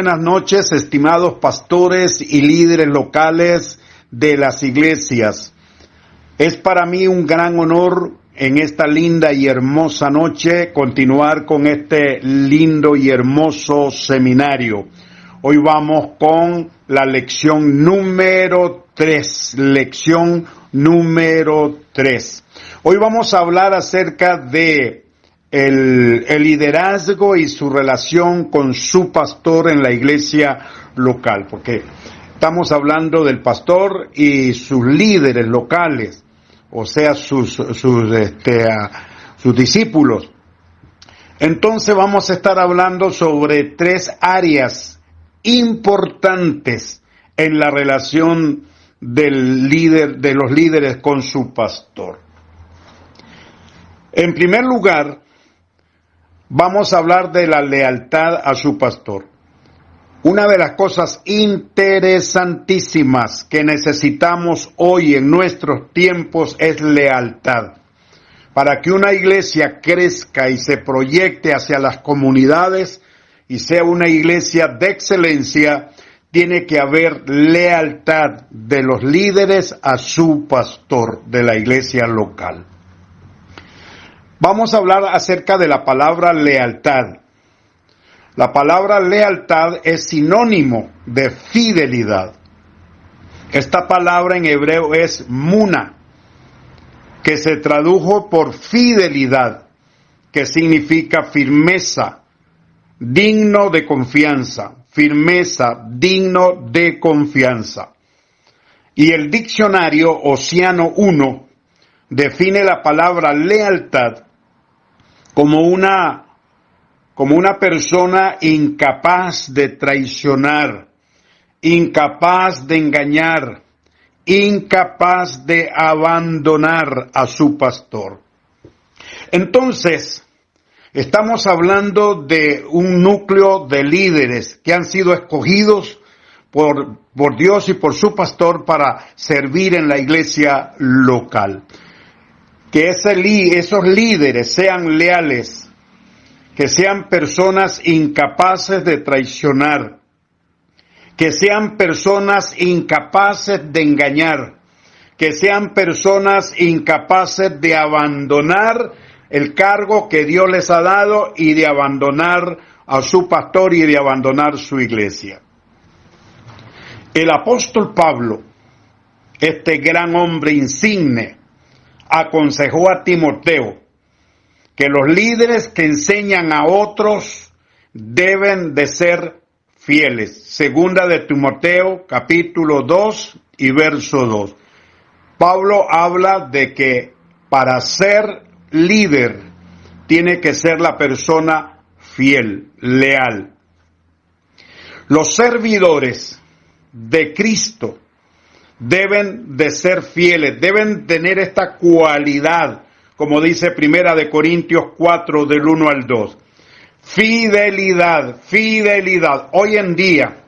buenas noches, estimados pastores y líderes locales de las iglesias. Es para mí un gran honor en esta linda y hermosa noche continuar con este lindo y hermoso seminario. Hoy vamos con la lección número 3. Hoy vamos a hablar acerca de el liderazgo y su relación con su pastor en la iglesia local, porque estamos hablando del pastor y sus líderes locales, o sea, sus discípulos. Entonces vamos a estar hablando sobre 3 áreas importantes en la relación del líder, de los líderes con su pastor. En primer lugar, vamos a hablar de la lealtad a su pastor. Una de las cosas interesantísimas que necesitamos hoy en nuestros tiempos es lealtad. Para que una iglesia crezca y se proyecte hacia las comunidades y sea una iglesia de excelencia, tiene que haber lealtad de los líderes a su pastor de la iglesia local. Vamos a hablar acerca de la palabra lealtad. La palabra lealtad es sinónimo de fidelidad. Esta palabra en hebreo es muna, que se tradujo por fidelidad, que significa firmeza, digno de confianza, firmeza, digno de confianza. Y el diccionario Océano 1 define la palabra lealtad como una persona incapaz de traicionar, incapaz de engañar, incapaz de abandonar a su pastor. Entonces, estamos hablando de un núcleo de líderes que han sido escogidos por Dios y por su pastor para servir en la iglesia local. Que esos líderes sean leales, que sean personas incapaces de traicionar, que sean personas incapaces de engañar, que sean personas incapaces de abandonar el cargo que Dios les ha dado y de abandonar a su pastor y de abandonar su iglesia. El apóstol Pablo, este gran hombre insigne, aconsejó a Timoteo que los líderes que enseñan a otros deben de ser fieles. Segunda de Timoteo, capítulo 2 y verso 2. Pablo habla de que para ser líder tiene que ser la persona fiel, leal. Los servidores de Cristo deben de ser fieles, deben tener esta cualidad, como dice Primera de Corintios 4 del 1 al 2. Fidelidad. Hoy en día,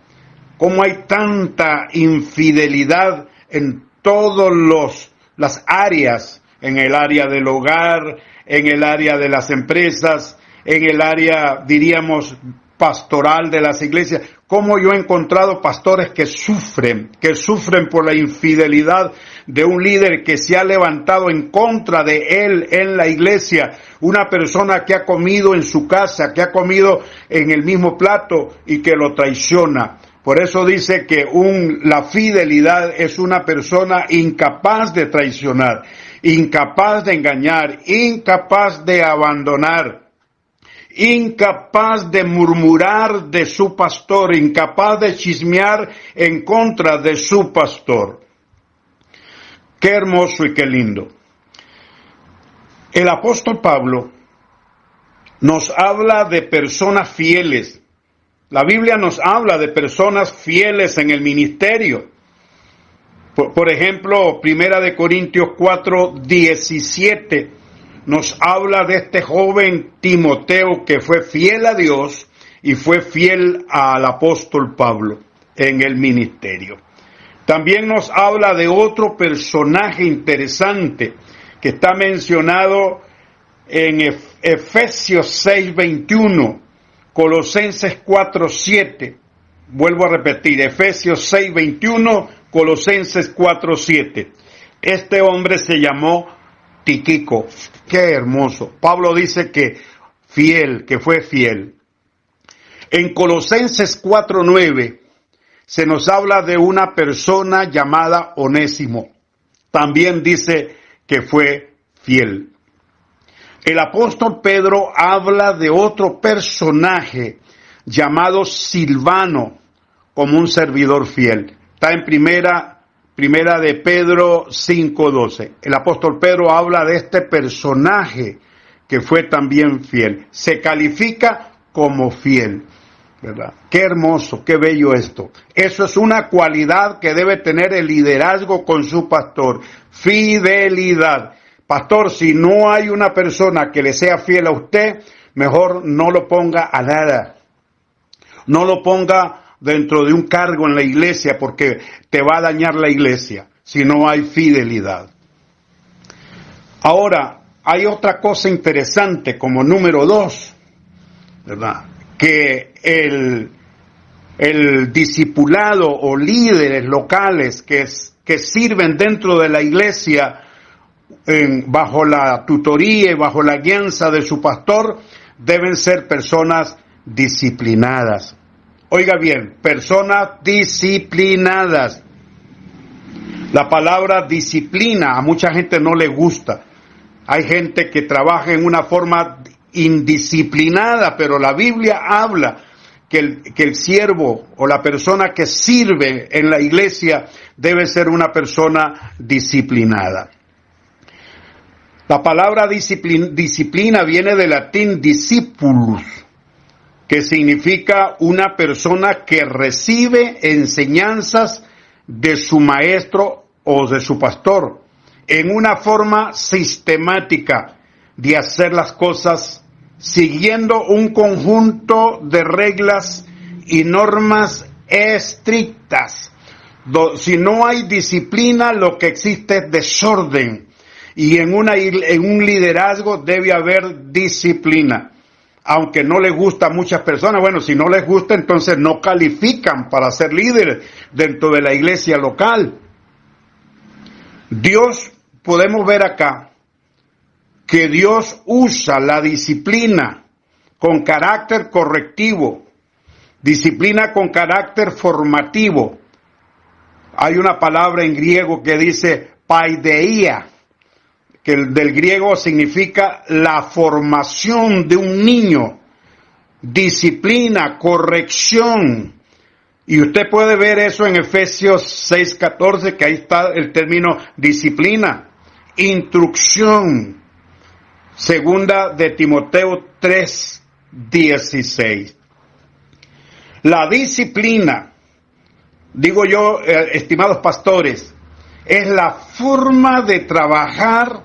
como hay tanta infidelidad en todas las áreas, en el área del hogar, en el área de las empresas, en el área, diríamos, pastoral de las iglesias, como yo he encontrado pastores que sufren por la infidelidad de un líder que se ha levantado en contra de él en la iglesia, una persona que ha comido en su casa, que ha comido en el mismo plato y que lo traiciona. Por eso dice que la fidelidad es una persona incapaz de traicionar, incapaz de engañar, incapaz de abandonar, incapaz de murmurar de su pastor, incapaz de chismear en contra de su pastor. Qué hermoso y qué lindo. El apóstol Pablo nos habla de personas fieles. La Biblia nos habla de personas fieles en el ministerio. Por ejemplo, Primera de Corintios 4:17 nos habla de este joven Timoteo que fue fiel a Dios y fue fiel al apóstol Pablo en el ministerio. También nos habla de otro personaje interesante que está mencionado en Efesios 6:21, Colosenses 4:7, Vuelvo a repetir, Efesios 6:21, Colosenses 4:7. Este hombre se llamó Tíquico. Qué hermoso. Pablo dice que fiel, que fue fiel. En Colosenses 4:9 se nos habla de una persona llamada Onésimo. También dice que fue fiel. El apóstol Pedro habla de otro personaje llamado Silvano como un servidor fiel. Está en primera de Pedro 5:12. El apóstol Pedro habla de este personaje que fue también fiel. Se califica como fiel, ¿verdad? Qué hermoso, qué bello esto. Eso es una cualidad que debe tener el liderazgo con su pastor. Fidelidad. Pastor, si no hay una persona que le sea fiel a usted, mejor no lo ponga a nada. No lo ponga dentro de un cargo en la iglesia porque te va a dañar la iglesia si no hay fidelidad. Ahora, hay otra cosa interesante como número 2, ¿verdad? Que el discipulado o líderes locales que sirven dentro de la iglesia bajo la tutoría y bajo la guianza de su pastor deben ser personas disciplinadas. Oiga bien, personas disciplinadas. La palabra disciplina a mucha gente no le gusta. Hay gente que trabaja en una forma indisciplinada, pero la Biblia habla que el siervo o la persona que sirve en la iglesia debe ser una persona disciplinada. La palabra disciplina viene del latín discipulus, que significa una persona que recibe enseñanzas de su maestro o de su pastor en una forma sistemática de hacer las cosas siguiendo un conjunto de reglas y normas estrictas. Si no hay disciplina, lo que existe es desorden. Y en un liderazgo debe haber disciplina. Aunque no les gusta a muchas personas, bueno, si no les gusta, entonces no califican para ser líderes dentro de la iglesia local. Dios, podemos ver acá, que Dios usa la disciplina con carácter correctivo, disciplina con carácter formativo. Hay una palabra en griego que dice paideia, que del griego significa la formación de un niño, disciplina, corrección. Y usted puede ver eso en Efesios 6:14, que ahí está el término disciplina, instrucción. Segunda de Timoteo 3:16. La disciplina, digo yo, estimados pastores, es la forma de trabajar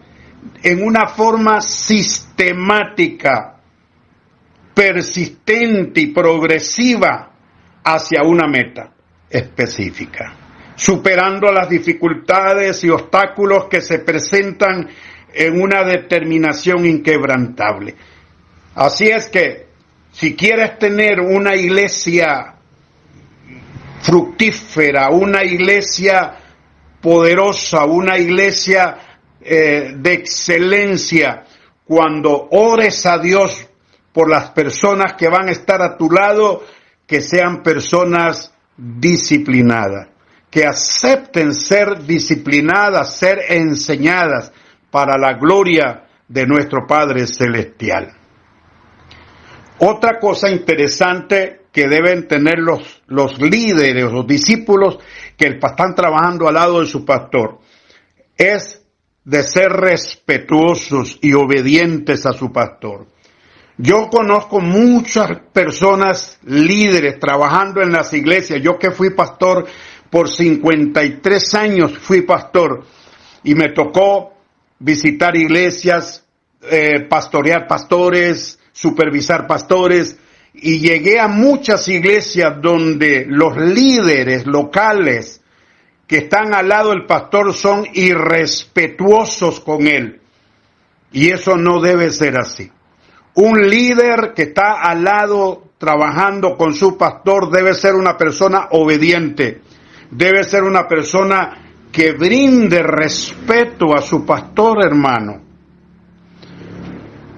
en una forma sistemática, persistente y progresiva hacia una meta específica, superando las dificultades y obstáculos que se presentan en una determinación inquebrantable. Así es que, si quieres tener una iglesia fructífera, una iglesia poderosa, una iglesia de excelencia, cuando ores a Dios por las personas que van a estar a tu lado, que sean personas disciplinadas, que acepten ser disciplinadas, ser enseñadas para la gloria de nuestro Padre Celestial. Otra cosa interesante que deben tener los líderes, los discípulos que están trabajando al lado de su pastor, es de ser respetuosos y obedientes a su pastor. Yo conozco muchas personas líderes trabajando en las iglesias. Yo que fui pastor por 53 años, fui pastor y me tocó visitar iglesias, pastorear pastores, supervisar pastores, y llegué a muchas iglesias donde los líderes locales que están al lado del pastor son irrespetuosos con él. Y eso no debe ser así. Un líder que está al lado trabajando con su pastor debe ser una persona obediente, debe ser una persona que brinde respeto a su pastor, hermano.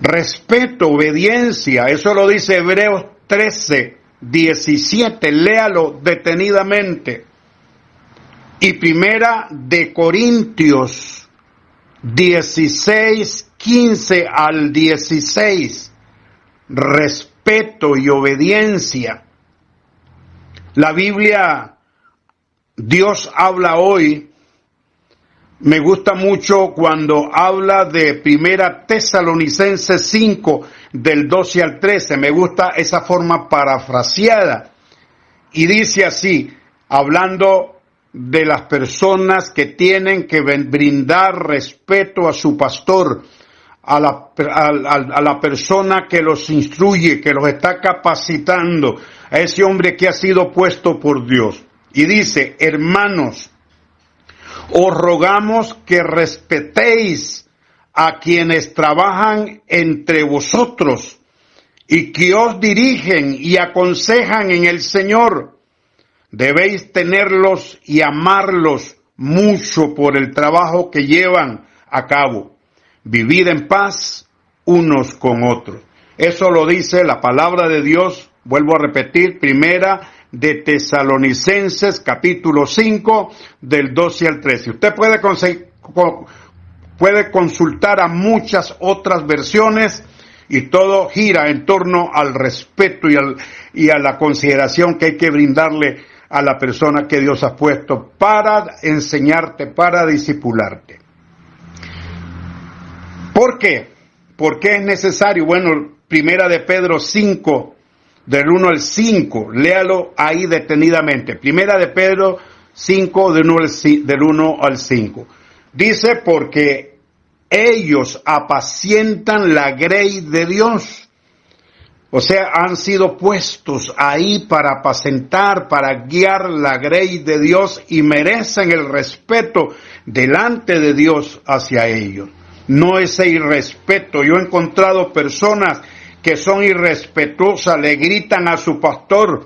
Respeto, obediencia, eso lo dice Hebreos 13:17, léalo detenidamente. Y Primera de Corintios 16:15 al 16, respeto y obediencia. La Biblia, Dios habla hoy. Me gusta mucho cuando habla de Primera Tesalonicenses 5, del 12 al 13. Me gusta esa forma parafraseada. Y dice así, hablando de las personas que tienen que brindar respeto a su pastor, a la persona que los instruye, que los está capacitando, a ese hombre que ha sido puesto por Dios. Y dice, hermanos, os rogamos que respetéis a quienes trabajan entre vosotros y que os dirigen y aconsejan en el Señor. Debéis tenerlos y amarlos mucho por el trabajo que llevan a cabo. Vivid en paz unos con otros. Eso lo dice la palabra de Dios. Vuelvo a repetir, Primera de Tesalonicenses, capítulo 5, del 12 al 13. Usted puede consultar a muchas otras versiones y todo gira en torno al respeto y a la consideración que hay que brindarle a la persona que Dios ha puesto para enseñarte, para discipularte. ¿Por qué? ¿Por qué es necesario? Bueno, Primera de Pedro 5, del 1 al 5, léalo ahí detenidamente. Primera de Pedro 5, del 1 al 5. Dice, porque ellos apacientan la grey de Dios. O sea, han sido puestos ahí para apacentar, para guiar la grey de Dios y merecen el respeto delante de Dios hacia ellos. No ese irrespeto. Yo he encontrado personas que son irrespetuosas, le gritan a su pastor,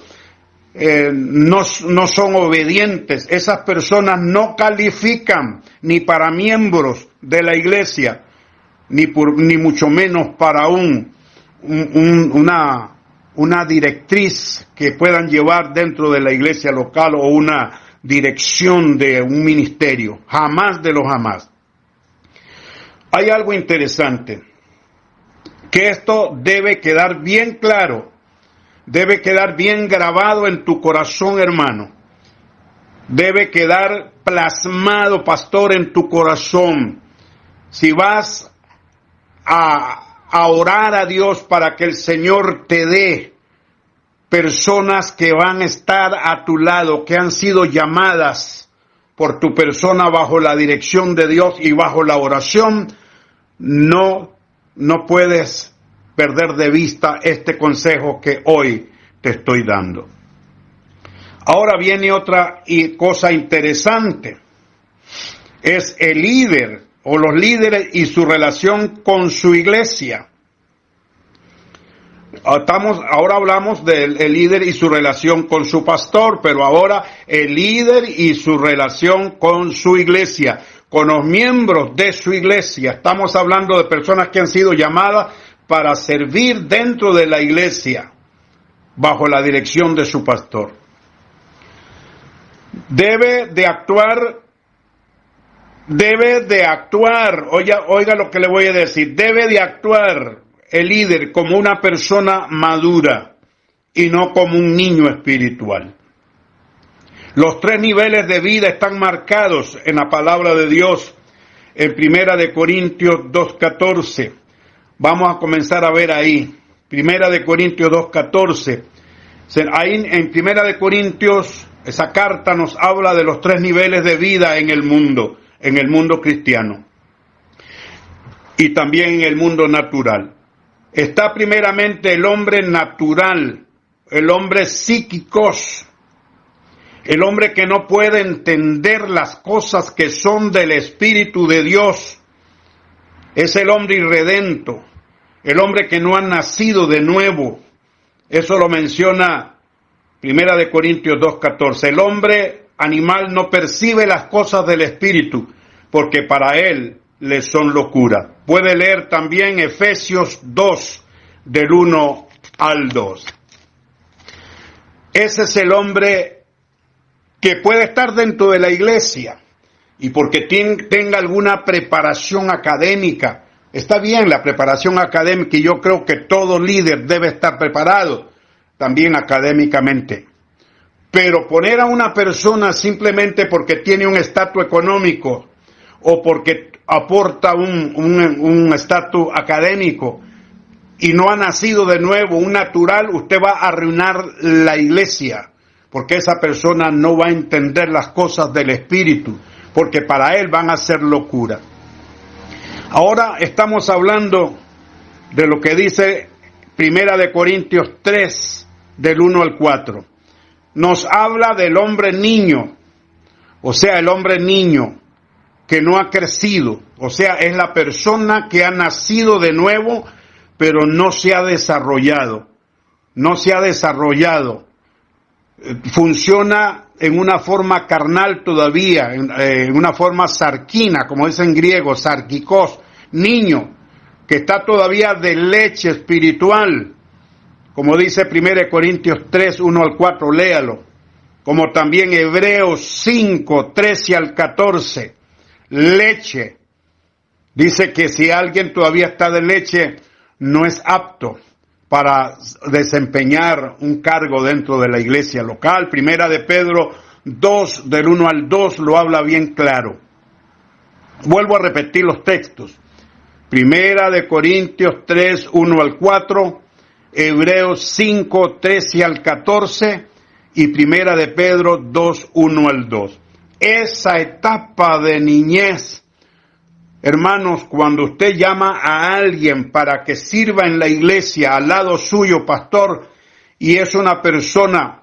no son obedientes. Esas personas no califican ni para miembros de la iglesia, ni mucho menos para una directriz que puedan llevar dentro de la iglesia local o una dirección de un ministerio. Jamás de los jamás. Hay algo interesante, que esto debe quedar bien claro, debe quedar bien grabado en tu corazón, hermano. Debe quedar plasmado, pastor, en tu corazón. Si vas a orar a Dios para que el Señor te dé personas que van a estar a tu lado, que han sido llamadas por tu persona bajo la dirección de Dios y bajo la oración, no puedes perder de vista este consejo que hoy te estoy dando. Ahora viene otra cosa interesante. Es el líder o los líderes y su relación con su iglesia. Ahora hablamos del líder y su relación con su pastor, pero ahora el líder y su relación con su iglesia, con los miembros de su iglesia. Estamos hablando de personas que han sido llamadas para servir dentro de la iglesia, bajo la dirección de su pastor. Debe de actuar, oiga lo que le voy a decir, debe de actuar el líder como una persona madura y no como un niño espiritual. Los 3 niveles de vida están marcados en la palabra de Dios en Primera de Corintios 2:14. Vamos a comenzar a ver ahí. Primera de Corintios 2:14. Ahí en Primera de Corintios, esa carta nos habla de los 3 niveles de vida en el mundo cristiano. Y también en el mundo natural. Está primeramente el hombre natural, el hombre psíquicos, el hombre que no puede entender las cosas que son del Espíritu de Dios. Es el hombre irredento, el hombre que no ha nacido de nuevo, Eso lo menciona 1 Corintios 2:14. El hombre animal no percibe las cosas del Espíritu, porque para él le son locura. Puede leer también Efesios 2, del 1 al 2. Ese es el hombre que puede estar dentro de la iglesia y porque tenga alguna preparación académica. Está bien la preparación académica y yo creo que todo líder debe estar preparado también académicamente. Pero poner a una persona simplemente porque tiene un estatus económico o porque aporta un estatus académico y no ha nacido de nuevo, un natural, usted va a arruinar la iglesia, porque esa persona no va a entender las cosas del Espíritu, porque para él van a ser locura. Ahora estamos hablando de lo que dice 1 Corintios 3, del 1 al 4. Nos habla del hombre niño, o sea, el hombre niño que no ha crecido, o sea, es la persona que ha nacido de nuevo, pero no se ha desarrollado, funciona en una forma carnal todavía, en una forma sarquina, como dice en griego, sarquikos, niño, que está todavía de leche espiritual, como dice 1 Corintios 3, 1 al 4, léalo, como también Hebreos 5, 13 al 14, leche. Dice que si alguien todavía está de leche, no es apto para desempeñar un cargo dentro de la iglesia local. 1 de Pedro 2, del 1 al 2, lo habla bien claro. Vuelvo a repetir los textos. 1 de Corintios 3, 1 al 4, Hebreos 5, 13 al 14 y 1 de Pedro 2, 1 al 2. Esa etapa de niñez, hermanos, cuando usted llama a alguien para que sirva en la iglesia al lado suyo, pastor, y es una persona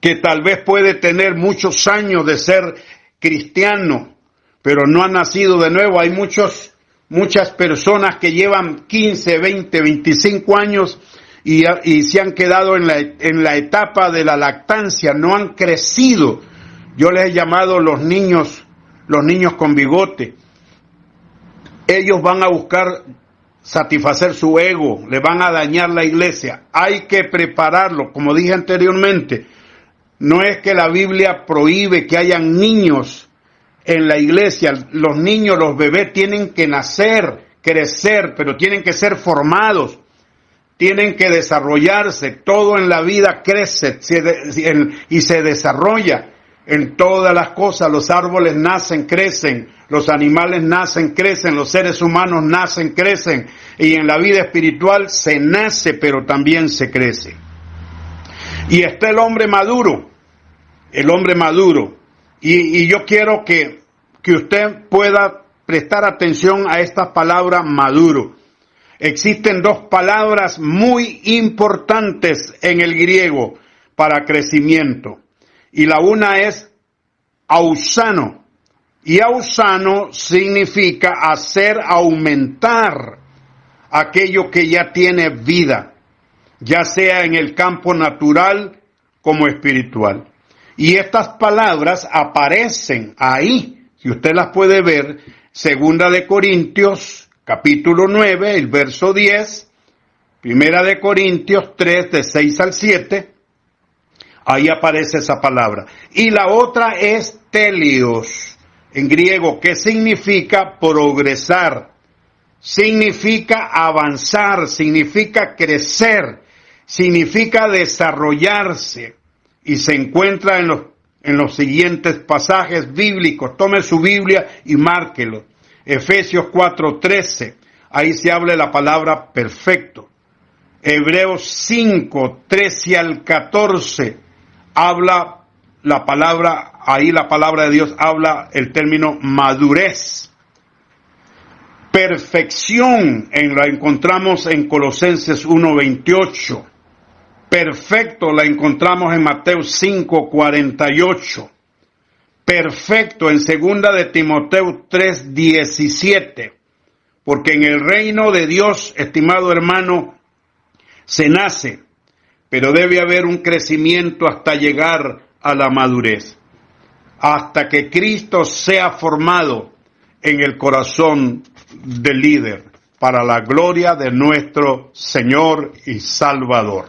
que tal vez puede tener muchos años de ser cristiano, pero no ha nacido de nuevo. Hay muchas personas que llevan 15, 20, 25 años y se han quedado en la etapa de la lactancia, no han crecido. Yo les he llamado los niños con bigote. Ellos van a buscar satisfacer su ego, le van a dañar la iglesia. Hay que prepararlo, como dije anteriormente. No es que la Biblia prohíbe que hayan niños en la iglesia. Los niños, los bebés tienen que nacer, crecer, pero tienen que ser formados. Tienen que desarrollarse. Todo en la vida crece y se desarrolla. En todas las cosas, los árboles nacen, crecen, los animales nacen, crecen, los seres humanos nacen, crecen, y en la vida espiritual se nace, pero también se crece. Y está el hombre maduro, y yo quiero que usted pueda prestar atención a esta palabra maduro. Existen dos palabras muy importantes en el griego para crecimiento. Y la una es ausano. Y ausano significa hacer aumentar aquello que ya tiene vida, ya sea en el campo natural como espiritual. Y estas palabras aparecen ahí, si usted las puede ver, 2 de Corintios, capítulo 9, el verso 10, 1 de Corintios 3, de 6 al 7, ahí aparece esa palabra. Y la otra es telios, en griego, que significa progresar, significa avanzar, significa crecer, significa desarrollarse. Y se encuentra en los siguientes pasajes bíblicos. Tome su Biblia y márquelo. Efesios 4:13, ahí se habla de la palabra perfecto. Hebreos 5, 13 al 14, habla la palabra, ahí la palabra de Dios habla el término madurez. Perfección la encontramos en Colosenses 1:28. Perfecto la encontramos en Mateo 5:48. Perfecto en 2 de Timoteo 3:17. Porque en el reino de Dios, estimado hermano, se nace, pero debe haber un crecimiento hasta llegar a la madurez, hasta que Cristo sea formado en el corazón del líder, para la gloria de nuestro Señor y Salvador.